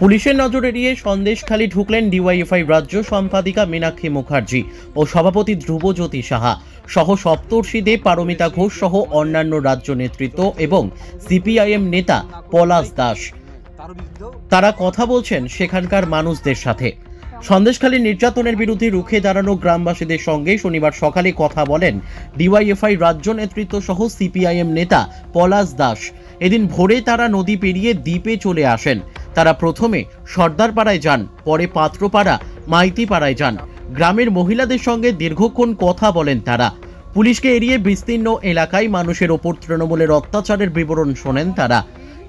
পুলিশের নজর এড়িয়ে সন্দেশখালী ঢুকলেন ডিওয়াইএফআই রাজ্য সম্পাদিকা মীনাক্ষী মুখার্জি ও সভাপতি ধ্রুবজ্যোতি সাহা সহ সপ্তর্ষি দেব, পারমিতা ঘোষ সহ অন্যান্য রাজ্য নেতৃত্ব এবং সিপিআইএম নেতা পলাশ দাস। তারা কথা বলছেন সেখানকার মানুষদের সাথে। সন্দেশখালী নির্যাতনের বিরুদ্ধে রুখে দাঁড়ানো গ্রামবাসীদের সঙ্গে শনিবার সকালে কথা বলেন ডিওয়াইএফআই রাজ্য নেতৃত্ব সহ সিপিআইএম নেতা পলাশ দাস। এদিন ভোরে তারা নদী পেরিয়ে দ্বীপে চলে আসেন। তারা প্রথমে সর্দারপাড়ায় যান, পরে পাত্রপাড়া, মাইতিপাড়ায় যান। গ্রামের মহিলাদের সঙ্গে দীর্ঘক্ষণ কথা বলেন তারা। পুলিশকে এড়িয়ে বিস্তীর্ণ এলাকায় মানুষের ওপর তৃণমূলের অত্যাচারের বিবরণ শোনেন তারা।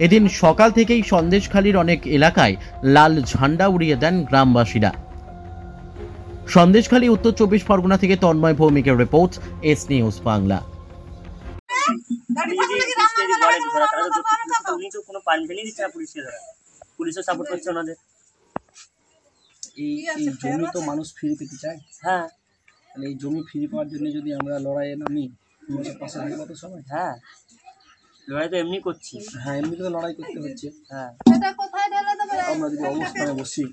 এদিন সকাল থেকেই সন্দেশখালীর অনেক এলাকায় লাল ঝান্ডা উড়িয়ে দেন গ্রামবাসীরা। সন্দেশখালী, উত্তর 24 পরগনা থেকে তন্ময় ভৌমিকের রিপোর্ট, এস নিউজ বাংলা। পুলিশও সাপোর্ট করছে ওনাদের। এই জমি তো মানুষ ফিরে পেতে চায়। হ্যাঁ, তাহলে এই জমি ফিরে পাওয়ার জন্য যদি আমরা লড়াইয়ে নামি, পাশে থাকবো তো সবাই। হ্যাঁ, লড়াই তো এমনি করছি। হ্যাঁ, এমনি তো লড়াই করতে হচ্ছে। হ্যাঁ, আমরা যদি অবস্থানে বসি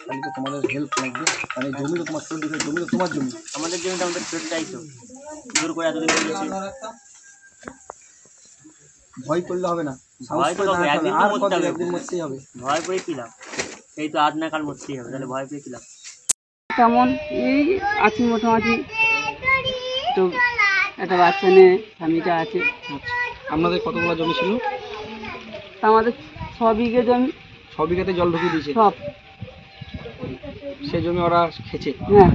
তাহলে তো তোমাদের হেল্প লাগবে। মানে জমি তো তোমার জমি তো তোমার জমি, আমাদের জমিটা আমাদের ফেরত চাই তো। জোর করে এতদিন করেছি। ভয় করলে হবে না, ভয় তো হবে, একদিন তো মরতে হবে। একদিন মরতেই হবে। ভয় পেয়ে কিলাম, এই তো আজ না কাল মরতেই হবে, তাহলে ভয় পেয়ে কিলাম। তেমন এই আছি মোটামুটি, তো একটা বাচ্চা নিয়ে স্বামীটা আছে। আপনাদের কতগুলো জমি ছিল? আমাদের 6 বিঘে জমি। 6 বিঘাতে জল ঢুকিয়ে দিয়েছে সব, সেই জমি ওরা খেছে। হ্যাঁ,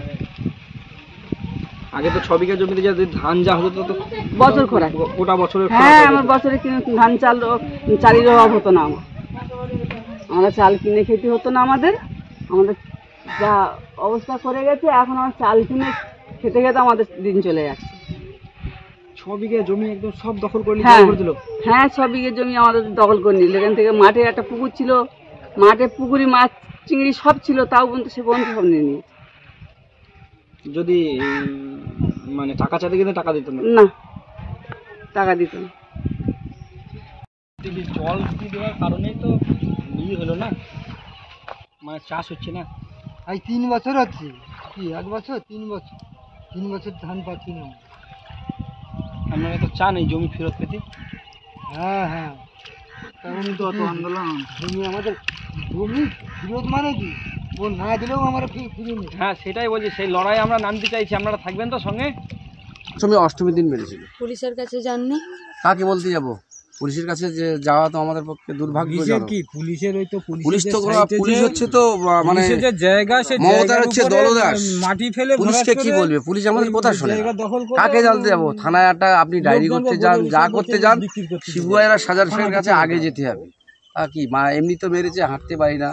আগে তো 6 বিঘা জমিতে যদি ধান যা হতো তো বছর খোরাক, গোটা বছরের। হ্যাঁ, আমার বছরে ধান চালের অভাব হতো না। আমরা চাল কিনে খেতে হতো না। আমাদের যা অবস্থা করে গেছে, এখন আমার চাল কিনে খেতে খেতে আমাদের দিন চলে যাচ্ছে। 6 বিঘা জমি একদম সব দখল করে দিল। হ্যাঁ, 6 বিঘে জমি আমাদের দখল করে নিল। এখান থেকে মাঠে একটা পুকুর ছিল, মাঠে পুকুরি মাছ চিংড়ি সব ছিল, তাও পর্যন্ত সে পর্যন্ত সব নিয়ে নিয়েছে। যদি মানে টাকা চাইতে গেলে টাকা দিত না? না, টাকা দিত না। জল দেওয়ার কারণেই তো হলো না, মানে চাষ হচ্ছে না। আজ 3 বছর হচ্ছে, কি 1 বছর 3 বছর 3 বছর ধান পাচ্ছি না। আপনারা তো চান এই জমি ফেরত পেতে? হ্যাঁ হ্যাঁ, তেমনই তো অত আন্দোলন। জমি আমাদের জমি ফেরত মানে কি, ও না দিলেও আমরা ফিরে নিই। হ্যাঁ, সেটাই বলছি, সেই লড়াই আমরা নামতে চাইছি। আপনারা থাকবেন তো সঙ্গে? অষ্টমীর দিন মেরেছিল। পুলিশের কাছে যাননি? কাকে বলতে যাব? পুলিশের কাছে যে যাওয়া তো আমাদের পক্ষে দুর্ভাগ্যজনক। কি পুলিশের ওই তো পুলিশ হচ্ছে তো মানে যে জায়গা, সে মমতার হচ্ছে দলদাস। মাটি ফেলে পুলিশকে কি বলবে? পুলিশ আমাদের কথা শোনে না। কাকে জানতে যাবো? থানায় একটা আপনি ডায়েরি করতে যান, যা করতে যান, শিবুয়াইরা সাজারের কাছে আগে যেতে হবে। তা কি এমনি তো মেরেছে, হাঁটতে পারি না।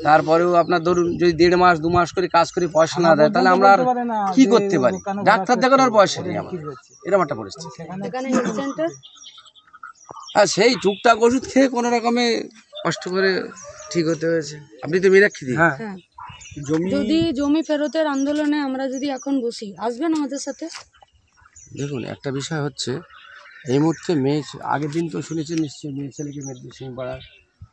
তারপরেও আপনার ধরুন যদি 1.5 মাস 2 মাস করে কাজ করে পয়সা না দেয়, তাহলে আমরা আর কি করতে পারি? ডাক্তার দেখানোর পয়সা নেই আমার, এরকম একটা পরিস্থিতি। আর সেই টুকটাক ওষুধ খেয়ে কোনো রকমে কষ্ট করে ঠিক হতে হয়েছে। আপনি তো মীনাক্ষী দি, হ্যাঁ, যদি জমি ফেরতের আন্দোলনে আমরা যদি এখন বসি, আসবেন আমাদের সাথে? দেখুন, একটা বিষয় হচ্ছে এই মুহূর্তে আগের দিন তো শুনেছেন নিশ্চয়ই, মেয়ে ছেলেকে মেরেছে সিংপাড়ার,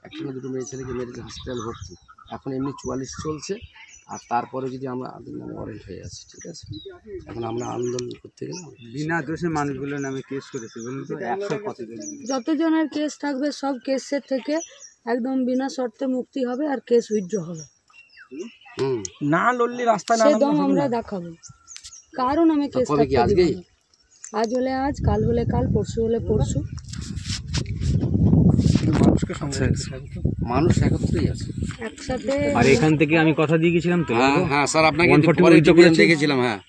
1 না 2 মেয়ে ছেলেকে মেরেছে, হসপিটাল ভর্তি। এখন এমনি 44 চলছে, আর তারপরে যদি আমরা ওয়ারেন্ট হয়ে আছে, ঠিক আছে। এখন আমরা আন্দোলন করতে গেলে বিনা দোষে মানুষগুলোর নামে কেস করেছে, বলুন তো 100 কতজন? যতজনের কেস থাকবে সব কেসের থেকে একদম বিনা শর্তে মুক্তি হবে, আর কেস উইথড্র হবে। না লড়লে রাস্তা না, সেদম আমরা দেখাবো। কারণ আমি কেস থাকতে দিব না। আজ হলে আজ, কাল হলে কাল, পরশু হলে পরশু। মানুষ একত্রেই আছে একসাথে। আর এখান থেকে আমি কথা দিয়ে গেছিলাম তো। হ্যাঁ স্যার, আপনাকে দেখেছিলাম। হ্যাঁ।